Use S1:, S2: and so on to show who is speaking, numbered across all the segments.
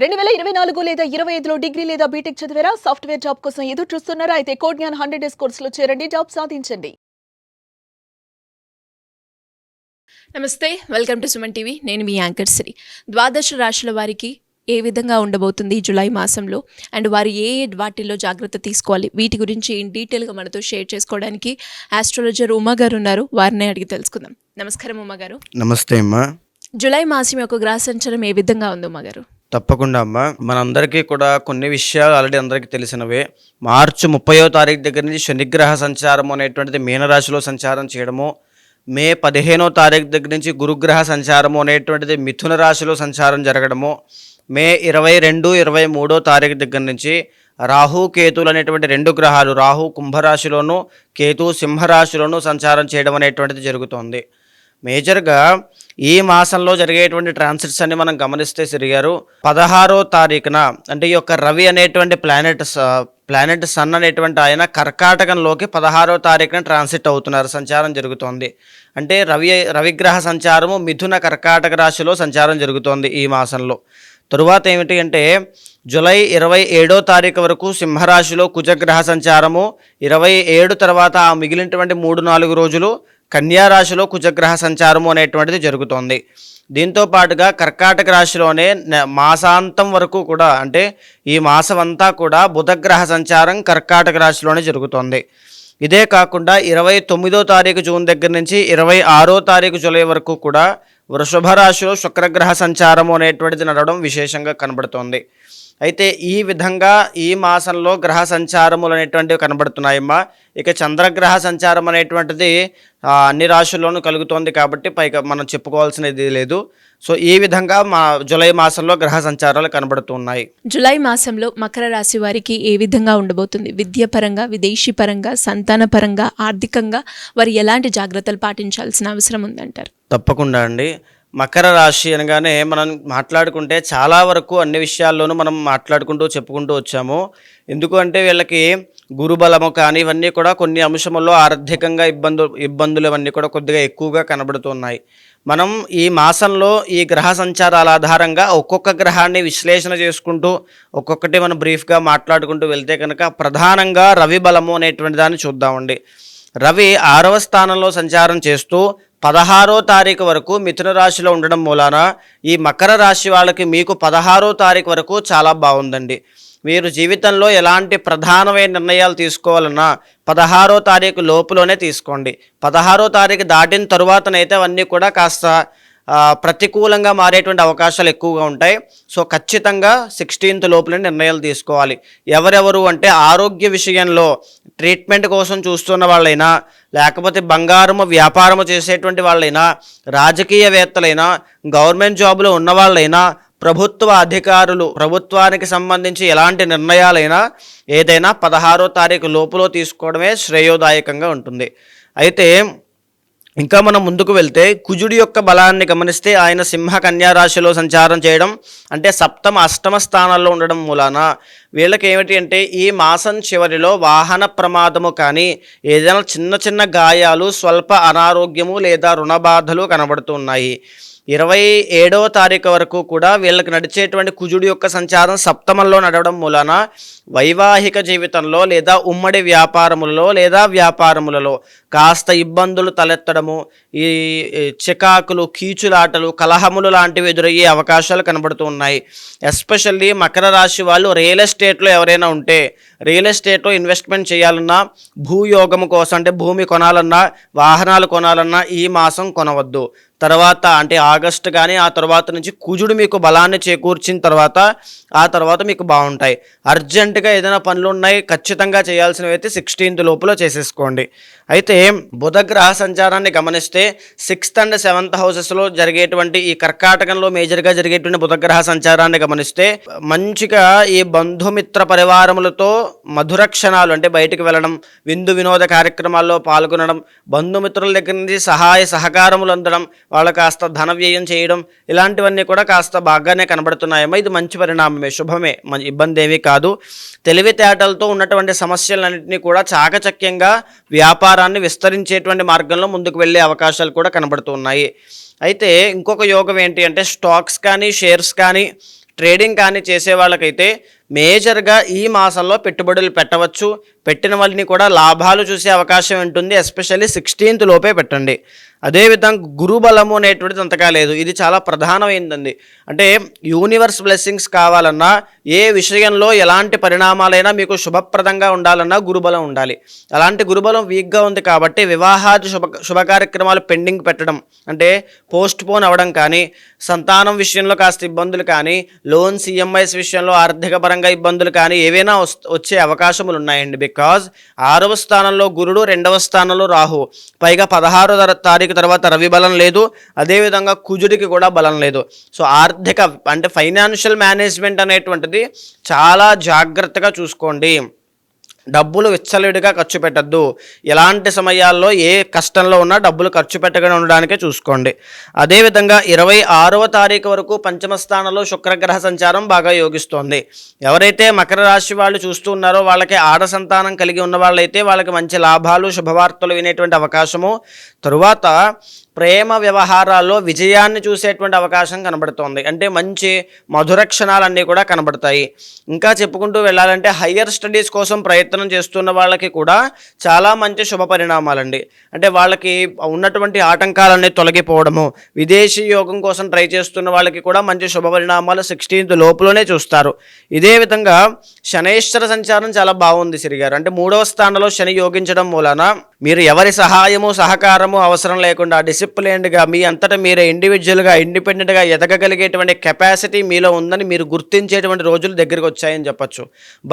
S1: 2024 లేదా 25లో డిగ్రీ లేదా బీటెక్ చదివారా? సాఫ్ట్‌వేర్ జాబ్ కోసం ఎదురు చూస్తున్నారా? అయితే కోడ్ జ్ఞాన్ 100 డేస్ కోర్సులో చేరండి. జాబ్ సాధించండి. నమస్తే, వెల్కమ్ టు సుమన్ టీవీ. నేను మీ యాంకర్ శ్రీ. ద్వాదశ రాశుల వారికి ఏ విధంగా ఉండబోతుంది జూలై మాసంలో, అండ్ వారు ఏ వాటిల్లో జాగ్రత్త తీసుకోవాలి, వీటి గురించి డీటెయిల్గా మనతో షేర్ చేసుకోవడానికి ఆస్ట్రాలజర్ ఉమా గారు ఉన్నారు. వారినే అడిగి తెలుసుకుందాం. నమస్కారం ఉమా గారు.
S2: నమస్తే అమ్మా.
S1: జూలై మాసం యొక్క గ్రహ సంచారం ఏ విధంగా ఉంది ఉమా గారు?
S2: తప్పకుండా అమ్మా. మనందరికీ కూడా కొన్ని విషయాలు ఆల్రెడీ అందరికీ తెలిసినవే. మార్చి 30వ తారీఖు దగ్గర నుంచి శనిగ్రహ సంచారం అనేటువంటిది మీనరాశిలో సంచారం చేయడము, మే 15వ తారీఖు దగ్గర నుంచి గురుగ్రహ సంచారము అనేటువంటిది మిథున రాశిలో సంచారం జరగడము, మే 22, 23వ తారీఖు దగ్గర నుంచి రాహు కేతులు అనేటువంటి రెండు గ్రహాలు, రాహు కుంభరాశిలోను కేతు సింహరాశిలోను సంచారం చేయడం అనేటువంటిది జరుగుతోంది. మేజర్గా ఈ మాసంలో జరిగేటువంటి ట్రాన్సిట్స్ అన్ని మనం గమనిస్తే సరిగారు 16వ తారీఖున, అంటే ఈ యొక్క రవి అనేటువంటి ప్లానెట్ సన్ అనేటువంటి ఆయన కర్కాటకంలోకి 16వ తారీఖున ట్రాన్సిట్ అవుతున్నారు, సంచారం జరుగుతోంది. అంటే రవిగ్రహ సంచారము మిథున కర్కాటక రాశిలో సంచారం జరుగుతోంది ఈ మాసంలో. తరువాత ఏమిటి అంటే జూలై 27వ తారీఖు వరకు సింహరాశిలో కుజగ్రహ సంచారము, 27 తర్వాత ఆ మిగిలినటువంటి 3-4 రోజులు కన్యారాశిలో కుజగ్రహ సంచారము అనేటువంటిది జరుగుతోంది. దీంతో పాటుగా కర్కాటక రాశిలోనే మాసాంతం వరకు కూడా, అంటే ఈ మాసం అంతా కూడా బుధగ్రహ సంచారం కర్కాటక రాశిలోనే జరుగుతోంది. ఇదే కాకుండా 29వ తారీఖు జూన్ దగ్గర నుంచి 26వ తారీఖు జూలై వరకు కూడా వృషభ రాశిలో శుక్రగ్రహ సంచారము అనేటువంటిది నడవడం విశేషంగా కనబడుతోంది. అయితే ఈ విధంగా ఈ మాసంలో గ్రహ సంచారములు అనేటువంటివి కనబడుతున్నాయమ్మా. ఇక చంద్రగ్రహ సంచారం అనేటువంటిది అన్ని రాశుల్లోనూ కలుగుతోంది కాబట్టి పైగా మనం చెప్పుకోవాల్సినది లేదు. సో ఈ విధంగా జూలై మాసంలో గ్రహ సంచారాలు కనబడుతున్నాయి.
S1: జూలై మాసంలో మకర రాశి వారికి ఏ విధంగా ఉండబోతుంది? విద్య పరంగా, విదేశీ పరంగా, సంతాన పరంగా, ఆర్థికంగా వారు ఎలాంటి జాగ్రత్తలు పాటించాల్సిన అవసరం ఉందంటారు?
S2: తప్పకుండా అండి. మకర రాశి అనగానే మనం మాట్లాడుకుంటే చాలా వరకు అన్ని విషయాల్లోనూ మనం చెప్పుకుంటూ వచ్చాము. ఎందుకు అంటే వీళ్ళకి గురుబలము కానీ ఇవన్నీ కూడా కొన్ని అంశముల్లో ఆర్థికంగా ఇబ్బందులు ఇవన్నీ కూడా కొద్దిగా ఎక్కువగా కనబడుతున్నాయి. మనం ఈ మాసంలో ఈ గ్రహ సంచారాల ఆధారంగా ఒక్కొక్క గ్రహాన్ని విశ్లేషణ చేసుకుంటూ ఒక్కొక్కటి మనం బ్రీఫ్గా మాట్లాడుకుంటూ వెళ్తే కనుక ప్రధానంగా రవి బలము అనేటువంటి దాన్ని చూద్దామండి. రవి 6వ స్థానంలో సంచారం చేస్తూ 16వ తారీఖు వరకు మిథున రాశిలో ఉండడం మూలాన ఈ మకర రాశి వాళ్ళకి మీకు 16వ తారీఖు వరకు చాలా బాగుందండి. మీరు జీవితంలో ఎలాంటి ప్రధానమైన నిర్ణయాలు తీసుకోవాలన్నా 16వ తారీఖు లోపులోనే తీసుకోండి. 16వ తారీఖు దాటిన తరువాతనైతే అవన్నీ కూడా కాస్త ప్రతికూలంగా మారేటువంటి అవకాశాలు ఎక్కువగా ఉంటాయి. సో ఖచ్చితంగా 16th లోపలే నిర్ణయాలు తీసుకోవాలి. ఎవరెవరు అంటే ఆరోగ్య విషయంలో ట్రీట్మెంట్ కోసం చూస్తున్న వాళ్ళైనా, లేకపోతే బంగారము వ్యాపారము చేసేటువంటి వాళ్ళైనా, రాజకీయవేత్తలైనా, గవర్నమెంట్ జాబులో ఉన్న వాళ్ళైనా, ప్రభుత్వ అధికారులు, ప్రభుత్వానికి సంబంధించి ఎలాంటి నిర్ణయాలైనా ఏదైనా 16వ తారీఖు లోపులో తీసుకోవడమే శ్రేయోదాయకంగా ఉంటుంది. అయితే ఇంకా మనం ముందుకు వెళ్తే కుజుడి యొక్క బలాన్ని గమనిస్తే ఆయన సింహ కన్యా రాశిలో సంచారం చేయడం, అంటే సప్తమ అష్టమ స్థానాల్లో ఉండడం మూలాన వీళ్ళకి ఏమిటి అంటే ఈ మాసం చివరిలో వాహన ప్రమాదము కానీ, ఏదైనా చిన్న చిన్న గాయాలు, స్వల్ప అనారోగ్యము లేదా రుణబాధలు కనబడుతున్నాయి. 27వ తారీఖు వరకు కూడా వీళ్ళకి నడిచేటువంటి కుజుడి యొక్క సంచారం సప్తమంలో నడవడం మూలాన వైవాహిక జీవితంలో లేదా ఉమ్మడి వ్యాపారములలో కాస్త ఇబ్బందులు తలెత్తడము, ఈ చికాకులు, కీచులాటలు, కలహములు లాంటివి ఎదురయ్యే అవకాశాలు కనబడుతూ ఉన్నాయి. ఎస్పెషల్లీ మకర రాశి వాళ్ళు రియల్ ఎస్టేట్లో ఎవరైనా ఉంటే, రియల్ ఎస్టేట్లో ఇన్వెస్ట్మెంట్ చేయాలన్నా, భూయోగము కోసం అంటే భూమి కొనాలన్నా, వాహనాలు కొనాలన్నా ఈ మాసం కొనవద్దు. తర్వాత అంటే ఆగస్టు కానీ ఆ తర్వాత నుంచి కుజుడు మీకు బలాన్ని చేకూర్చిన తర్వాత ఆ తర్వాత మీకు బాగుంటాయి. అర్జెంటుగా ఏదైనా పనులు ఉన్నాయి ఖచ్చితంగా చేయాల్సినవి అయితే 16th లోపల చేసేసుకోండి. అయితే బుధగ్రహ సంచారాన్ని గమనిస్తే 6th and 7th హౌసెస్లో జరిగేటువంటి ఈ కర్కాటకంలో మేజర్గా జరిగేటువంటి బుధగ్రహ సంచారాన్ని గమనిస్తే మంచిగా ఈ బంధుమిత్ర పరివారములతో మధుర క్షణాలు, అంటే బయటికి వెళ్ళడం, విందు వినోద కార్యక్రమాల్లో పాల్గొనడం, బంధుమిత్రుల దగ్గర నుంచి సహాయ సహకారములు అందడం, వాళ్ళు కాస్త ధన వ్యయం చేయడం, ఇలాంటివన్నీ కూడా కాస్త బాగానే కనబడుతున్నాయేమో. ఇది మంచి పరిణామమే, శుభమే, ఇబ్బంది ఏమీ కాదు. తెలివితేటలతో ఉన్నటువంటి సమస్యలన్నింటినీ కూడా చాకచక్యంగా వ్యాపారాన్ని విస్తరించేటువంటి మార్గంలో ముందుకు వెళ్ళే అవకాశాలు కూడా కనబడుతున్నాయి. అయితే ఇంకొక యోగం ఏంటి అంటే స్టాక్స్ కానీ, షేర్స్ కానీ, ట్రేడింగ్ కానీ చేసే వాళ్ళకైతే మేజర్గా ఈ మాసంలో పెట్టుబడులు పెట్టవచ్చు. పెట్టిన వాళ్ళని కూడా లాభాలు చూసే అవకాశం ఉంటుంది. ఎస్పెషల్లీ 16th లోపే పెట్టండి. అదేవిధంగా గురుబలము అనేటువంటిది అంతగా లేదు. ఇది చాలా ప్రధానమైందండి. అంటే యూనివర్స్ బ్లెస్సింగ్స్ కావాలన్నా, ఏ విషయంలో ఎలాంటి పరిణామాలైనా మీకు శుభప్రదంగా ఉండాలన్నా గురుబలం ఉండాలి. అలాంటి గురుబలం వీక్గా ఉంది కాబట్టి వివాహాది శుభ కార్యక్రమాలు పెండింగ్ పెట్టడం, అంటే పోస్ట్ పోన్ అవ్వడం కానీ, సంతానం విషయంలో కాస్త ఇబ్బందులు కానీ, లోన్స్ ఈఎంఐస్ విషయంలో ఆర్థిక పరంగా ఇబ్బందులు కానీ ఏవైనా వచ్చే అవకాశములు ఉన్నాయండి. బికాజ్ 6వ స్థానంలో గురుడు, 2వ స్థానంలో రాహు, పైగా 16వ తారీఖు తర్వాత రవి బలం లేదు. అదేవిధంగా కుజుడికి కూడా బలం లేదు. సో ఆర్థిక అంటే ఫైనాన్షియల్ మేనేజ్మెంట్ అనేటువంటిది చాలా జాగ్రత్తగా చూసుకోండి. డబ్బులు విచ్చలవిడిగా ఖర్చు పెట్టద్దు. ఎలాంటి సమయాల్లో ఏ కష్టంలో ఉన్నా డబ్బులు ఖర్చు పెట్టకుండా ఉండడానికే చూసుకోండి. అదేవిధంగా 26వ తారీఖు వరకు పంచమ స్థానంలో శుక్రగ్రహ సంచారం బాగా యోగిస్తోంది. ఎవరైతే మకర రాశి వాళ్ళు చూస్తూ ఉన్నారో వాళ్ళకి ఆడ సంతానం కలిగి ఉన్న వాళ్ళైతే వాళ్ళకి మంచి లాభాలు శుభవార్తలు వినేటువంటి అవకాశము, తరువాత ప్రేమ వ్యవహారాల్లో విజయాన్ని చూసేటువంటి అవకాశం కనబడుతోంది. అంటే మంచి మధుర క్షణాలన్నీ కూడా కనబడతాయి. ఇంకా చెప్పుకుంటూ వెళ్ళాలంటే హయ్యర్ స్టడీస్ కోసం ప్రయత్నం చేస్తున్న వాళ్ళకి కూడా చాలా మంచి శుభ పరిణామాలండి. అంటే వాళ్ళకి ఉన్నటువంటి ఆటంకాలన్నీ తొలగిపోవడము, విదేశీ యోగం కోసం ట్రై చేస్తున్న వాళ్ళకి కూడా మంచి శుభ పరిణామాలు 16th లోపులోనే చూస్తారు. ఇదే విధంగా శనైశ్వర సంచారం చాలా బాగుంది సిరిగారు. అంటే 3వ స్థానంలో శని యోగించడం మూలన మీరు ఎవరి సహాయము సహకారము అవసరం లేకుండా డిసిప్లిన్డ్గా మీ అంతటా మీరే ఇండివిజువల్గా ఇండిపెండెంట్గా ఎదగగలిగేటువంటి కెపాసిటీ మీలో ఉందని మీరు గుర్తించేటువంటి రోజులు దగ్గరికి వచ్చాయని చెప్పచ్చు.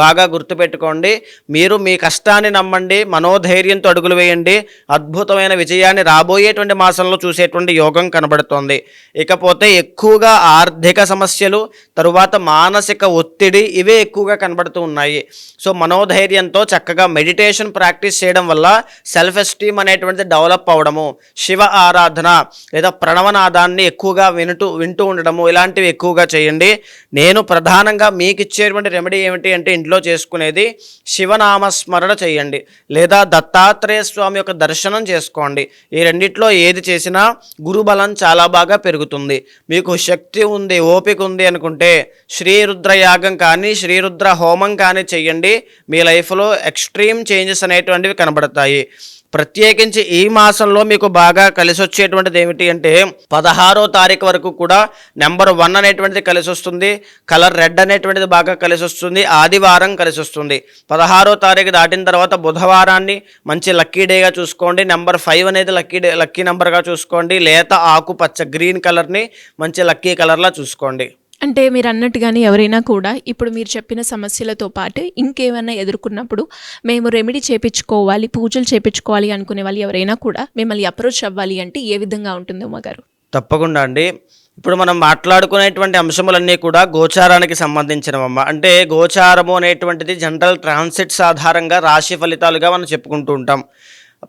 S2: బాగా గుర్తుపెట్టుకోండి. మీరు మీ కష్టాన్ని నమ్మండి, మనోధైర్యంతో అడుగులు వేయండి. అద్భుతమైన విజయాన్ని రాబోయేటువంటి మాసంలో చూసేటువంటి యోగం కనబడుతోంది. ఇకపోతే ఎక్కువగా ఆర్థిక సమస్యలు, తరువాత మానసిక ఒత్తిడి ఇవే ఎక్కువగా కనబడుతూ ఉన్నాయి. సో మనోధైర్యంతో చక్కగా మెడిటేషన్ ప్రాక్టీస్ చేయడం వల్ల సెల్ఫ్ ఎస్టీమ్ అనేటువంటిది డెవలప్ అవ్వడము, శివ ఆరాధన లేదా ప్రణవనాదాన్ని ఎక్కువగా వింటూ ఉండడము, ఇలాంటివి ఎక్కువగా చేయండి. నేను ప్రధానంగా మీకు ఇచ్చేటువంటి రెమెడీ ఏమిటి అంటే ఇంట్లో చేసుకునేది శివనామస్మరణ చేయండి, లేదా దత్తాత్రేయ స్వామి యొక్క దర్శనం చేసుకోండి. ఈ రెండిట్లో ఏది చేసినా గురుబలం చాలా బాగా పెరుగుతుంది. మీకు శక్తి ఉంది, ఓపిక ఉంది అనుకుంటే శ్రీరుద్ర యాగం కానీ శ్రీరుద్ర హోమం కానీ చేయండి. మీ లైఫ్లో ఎక్స్ట్రీమ్ చేంజెస్ అనేటువంటివి కనబడతాయి. ప్రత్యేకించి ఈ మాసంలో మీకు బాగా కలిసి వచ్చేటువంటిది ఏమిటి అంటే 16వ తారీఖు వరకు కూడా నెంబర్ 1 అనేటువంటిది కలిసి వస్తుంది. కలర్ రెడ్ అనేటువంటిది బాగా కలిసి వస్తుంది. ఆదివారం కలిసి వస్తుంది. 16వ తారీఖు దాటిన తర్వాత బుధవారాన్ని మంచి లక్కీ డేగా చూసుకోండి. నెంబర్ 5 అనేది లక్కీ నెంబర్గా చూసుకోండి. లేత ఆకుపచ్చ గ్రీన్ కలర్ని మంచి లక్కీ కలర్లా చూసుకోండి.
S1: అంటే మీరు అన్నట్టుగానే ఎవరైనా కూడా ఇప్పుడు మీరు చెప్పిన సమస్యలతో పాటు ఇంకేమైనా ఎదుర్కొన్నప్పుడు మేము రెమెడీ చేపించుకోవాలి, పూజలు చేపించుకోవాలి అనుకునే వాళ్ళు ఎవరైనా కూడా మిమ్మల్ని అప్రోచ్ అవ్వాలి అంటే ఏ విధంగా ఉంటుంది ఉమ్మగారు?
S2: తప్పకుండా అండి. ఇప్పుడు మనం మాట్లాడుకునేటువంటి అంశములన్నీ కూడా గోచారానికి సంబంధించినవమ్మ. అంటే గోచారము అనేటువంటిది జనరల్ ట్రాన్సిట్స్ ఆధారంగా రాశి ఫలితాలుగా మనం చెప్పుకుంటూ ఉంటాం.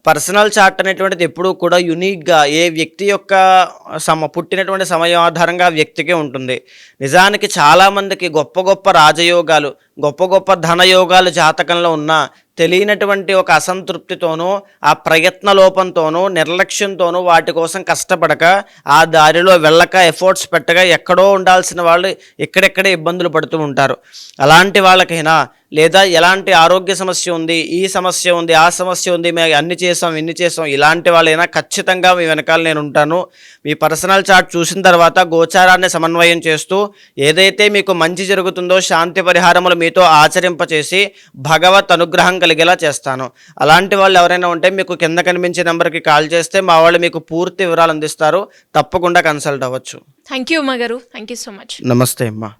S2: పర్సనల్ చార్ట్ అనేటువంటిది ఎప్పుడూ కూడా యునిక్గా ఏ వ్యక్తి యొక్క పుట్టినటువంటి సమయం ఆధారంగా వ్యక్తికే ఉంటుంది. నిజానికి చాలామందికి గొప్ప గొప్ప రాజయోగాలు, గొప్ప గొప్ప ధనయోగాలు జాతకంలో ఉన్నా తెలియనటువంటి ఒక అసంతృప్తితోనూ, ఆ ప్రయత్న లోపంతోనూ, నిర్లక్ష్యంతోనూ వాటి కోసం కష్టపడక, ఆ దారిలో వెళ్ళక, ఎఫర్ట్స్ పెట్టగా ఎక్కడో ఉండాల్సిన వాళ్ళు ఎక్కడెక్కడే ఇబ్బందులు పడుతూ ఉంటారు. అలాంటి వాళ్ళకైనా, లేదా ఎలాంటి ఆరోగ్య సమస్య ఉంది, ఈ సమస్య ఉంది, ఆ సమస్య ఉంది, మేము అన్ని చేసాం ఇన్ని చేసాం, ఇలాంటి వాళ్ళైనా ఖచ్చితంగా మీ వెనకాల నేను ఉంటాను. మీ పర్సనల్ చార్ట్ చూసిన తర్వాత గోచారాన్ని సమన్వయం చేస్తూ ఏదైతే మీకు మంచి జరుగుతుందో శాంతి పరిహారములు మీతో ఆచరింపచేసి భగవత్ అనుగ్రహం కలిగేలా చేస్తాను. అలాంటి వాళ్ళు ఎవరైనా ఉంటే మీకు కింద కనిపించే నెంబర్కి కాల్ చేస్తే మా వాళ్ళు మీకు పూర్తి వివరాలు అందిస్తారు. తప్పకుండా కన్సల్ట్ అవ్వచ్చు.
S1: థ్యాంక్ యూ ఉమ్మగారు. Thank you so much.
S2: నమస్తే అమ్మా.